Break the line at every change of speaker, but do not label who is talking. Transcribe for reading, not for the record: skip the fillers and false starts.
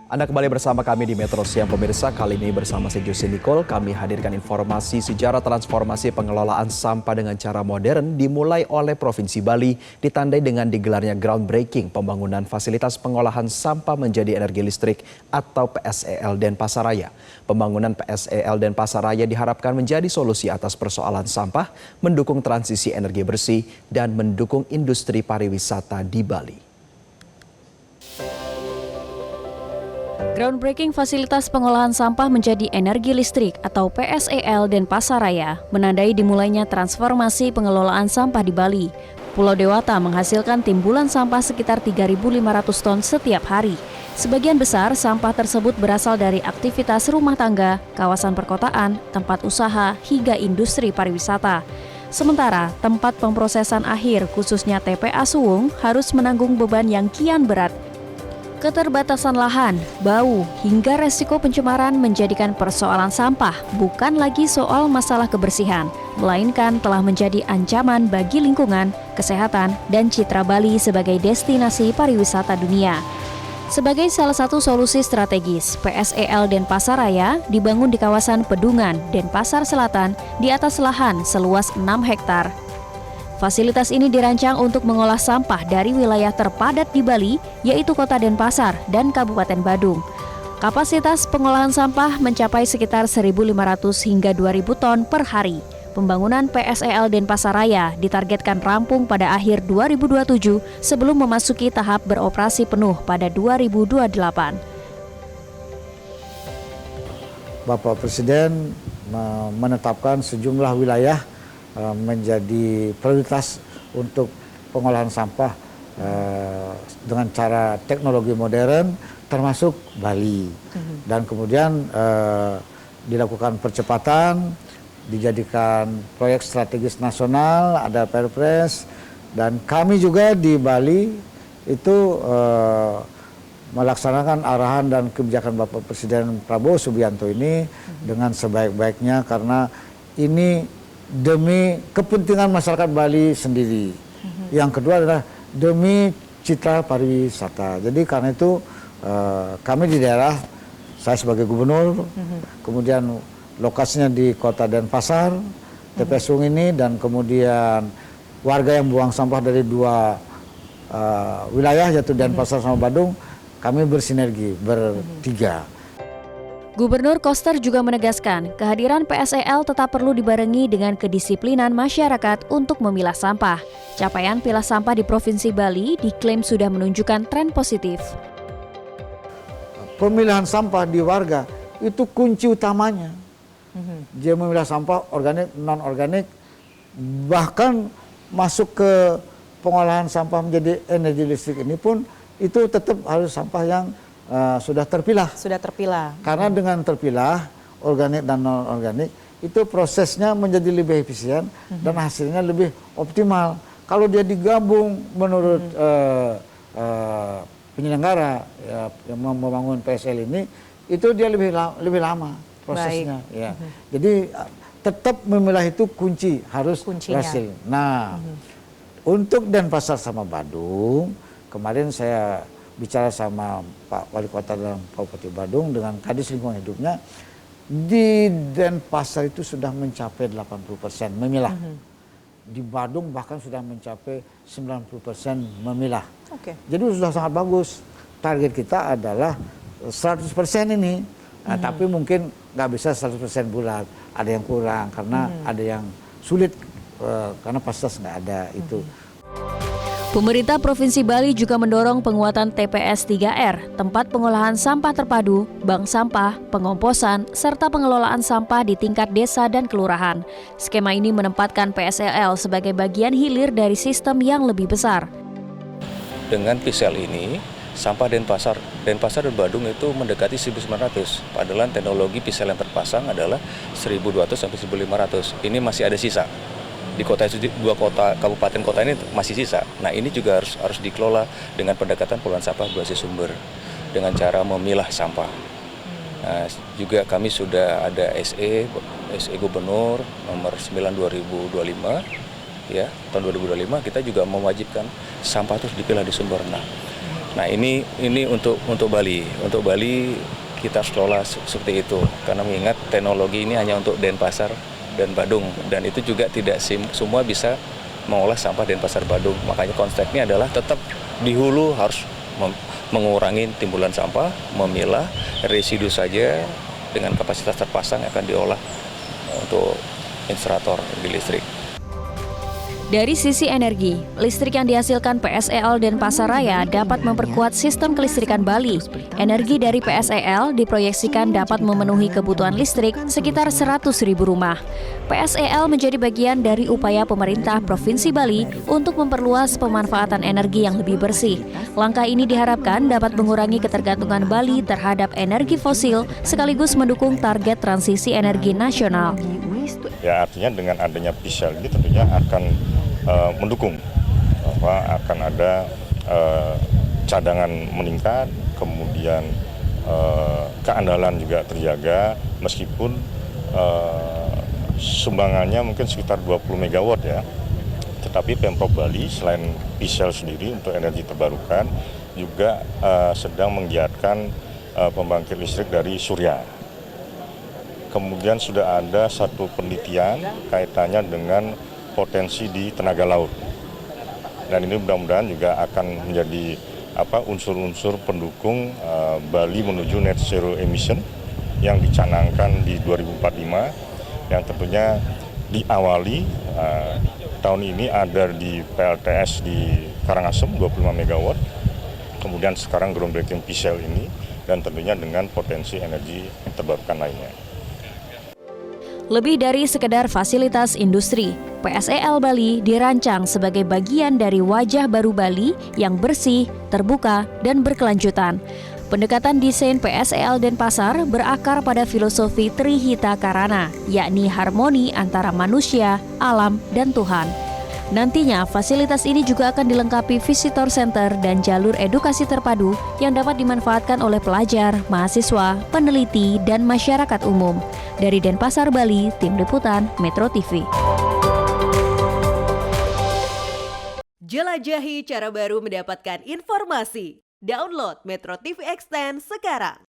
Anda kembali bersama kami di Metro Siang pemirsa. Kali ini bersama saya Josie Nicole, kami hadirkan informasi sejarah transformasi pengelolaan sampah dengan cara modern dimulai oleh Provinsi Bali, ditandai dengan digelarnya groundbreaking pembangunan fasilitas pengolahan sampah menjadi energi listrik atau PSEL Denpasaraya. Pembangunan PSEL Denpasaraya diharapkan menjadi solusi atas persoalan sampah, mendukung transisi energi bersih, dan mendukung industri pariwisata di Bali.
Groundbreaking fasilitas pengolahan sampah menjadi energi listrik atau PSEL Denpasaraya menandai dimulainya transformasi pengelolaan sampah di Bali. Pulau Dewata menghasilkan timbulan sampah sekitar 3.500 ton setiap hari. Sebagian besar sampah tersebut berasal dari aktivitas rumah tangga, kawasan perkotaan, tempat usaha, hingga industri pariwisata. Sementara tempat pemrosesan akhir khususnya TPA Suwung harus menanggung beban yang kian berat. Keterbatasan lahan, bau, hingga resiko pencemaran menjadikan persoalan sampah bukan lagi soal masalah kebersihan, melainkan telah menjadi ancaman bagi lingkungan, kesehatan, dan citra Bali sebagai destinasi pariwisata dunia. Sebagai salah satu solusi strategis, PSEL Denpasaraya dibangun di kawasan Pedungan, Denpasar Selatan di atas lahan seluas 6 hektar. Fasilitas ini dirancang untuk mengolah sampah dari wilayah terpadat di Bali, yaitu Kota Denpasar dan Kabupaten Badung. Kapasitas pengolahan sampah mencapai sekitar 1.500 hingga 2.000 ton per hari. Pembangunan PSEL Denpasaraya ditargetkan rampung pada akhir 2027 sebelum memasuki tahap beroperasi penuh pada 2028.
Bapak Presiden menetapkan sejumlah wilayah menjadi prioritas untuk pengolahan sampah dengan cara teknologi modern termasuk Bali. Dan kemudian dilakukan percepatan, dijadikan proyek strategis nasional, ada Perpres, dan kami juga di Bali itu melaksanakan arahan dan kebijakan Bapak Presiden Prabowo Subianto ini dengan sebaik-baiknya, karena ini demi kepentingan masyarakat Bali sendiri. Yang kedua adalah demi citra pariwisata. Jadi karena itu kami di daerah, saya sebagai gubernur, kemudian lokasinya di Kota Denpasar, TPA Suwung ini, dan kemudian warga yang buang sampah dari dua wilayah yaitu Denpasar sama Badung, kami bersinergi bertiga.
Gubernur Koster juga menegaskan kehadiran PSEL tetap perlu dibarengi dengan kedisiplinan masyarakat untuk memilah sampah. Capaian pilah sampah di Provinsi Bali diklaim sudah menunjukkan tren positif.
Pemilahan sampah di warga itu kunci utamanya. Dia memilah sampah organik, non-organik, bahkan masuk ke pengolahan sampah menjadi energi listrik ini pun itu tetap harus sampah yang sudah terpilah.
Sudah terpilah.
Karena dengan terpilah, organik dan non-organik, itu prosesnya menjadi lebih efisien dan hasilnya lebih optimal. Kalau dia digabung menurut penyelenggara yang membangun PSL ini, itu dia lebih lama prosesnya. Ya. Jadi tetap memilah itu kunci, harus berhasil. Nah, untuk Denpasar sama Badung, kemarin saya bicara sama Pak Wali Kota dan Bupati Badung dengan Kadis Lingkungan Hidupnya, di Denpasar itu sudah mencapai 80% memilah. Di Badung bahkan sudah mencapai 90% memilah. Jadi sudah sangat bagus. Target kita adalah 100% ini. Nah, tapi mungkin nggak bisa 100% bulat. Ada yang kurang karena ada yang sulit karena fasilitas nggak ada itu.
Pemerintah Provinsi Bali juga mendorong penguatan TPS 3R, tempat pengolahan sampah terpadu, bank sampah, pengomposan, serta pengelolaan sampah di tingkat desa dan kelurahan. Skema ini menempatkan PSEL sebagai bagian hilir dari sistem yang lebih besar.
Dengan PSEL ini, sampah Denpasar dan Badung itu mendekati 1.900. Padahal teknologi PSEL yang terpasang adalah 1.200 sampai 1.500. Ini masih ada sisa. Di kota itu, dua kota kabupaten kota ini masih sisa. Nah, ini juga harus dikelola dengan pendekatan pengelolaan sampah berbasis sumber dengan cara memilah sampah. Nah, juga kami sudah ada SE Gubernur nomor 9 2025 ya, tahun 2025 kita juga mewajibkan sampah terus dipilah di sumber. Nah ini untuk Bali. Untuk Bali kita harus kelola seperti itu karena mengingat teknologi ini hanya untuk Denpasar dan Badung dan itu juga tidak semua bisa mengolah sampah Denpasar Badung. Makanya konsepnya adalah tetap di hulu harus mengurangi timbulan sampah, memilah residu saja dengan kapasitas terpasang akan diolah untuk insinerator di listrik.
Dari sisi energi, listrik yang dihasilkan PSEL Denpasaraya dapat memperkuat sistem kelistrikan Bali. Energi dari PSEL diproyeksikan dapat memenuhi kebutuhan listrik sekitar 100.000 rumah. PSEL menjadi bagian dari upaya pemerintah Provinsi Bali untuk memperluas pemanfaatan energi yang lebih bersih. Langkah ini diharapkan dapat mengurangi ketergantungan Bali terhadap energi fosil sekaligus mendukung target transisi energi nasional.
Ya artinya dengan adanya PSEL ini tentunya akan mendukung bahwa akan ada cadangan meningkat, kemudian keandalan juga terjaga meskipun sumbangannya mungkin sekitar 20 megawatt ya. Tetapi Pemprov Bali selain PSEL sendiri untuk energi terbarukan juga sedang menggiatkan pembangkit listrik dari surya. Kemudian sudah ada satu penelitian kaitannya dengan potensi di tenaga laut. Dan ini mudah-mudahan juga akan menjadi unsur-unsur pendukung Bali menuju net zero emission yang dicanangkan di 2045 yang tentunya diawali tahun ini ada di PLTS di Karangasem 25 megawatt. Kemudian sekarang groundbreaking PSEL ini dan tentunya dengan potensi energi terbarukan lainnya.
Lebih dari sekedar fasilitas industri, PSEL Bali dirancang sebagai bagian dari wajah baru Bali yang bersih, terbuka, dan berkelanjutan. Pendekatan desain PSEL Denpasar berakar pada filosofi Trihita Karana, yakni harmoni antara manusia, alam, dan Tuhan. Nantinya, fasilitas ini juga akan dilengkapi visitor center dan jalur edukasi terpadu yang dapat dimanfaatkan oleh pelajar, mahasiswa, peneliti, dan masyarakat umum. Dari Denpasar, Bali, Tim Liputan, Metro TV.
Jelajahi cara baru mendapatkan informasi. Download Metro TV Extend sekarang.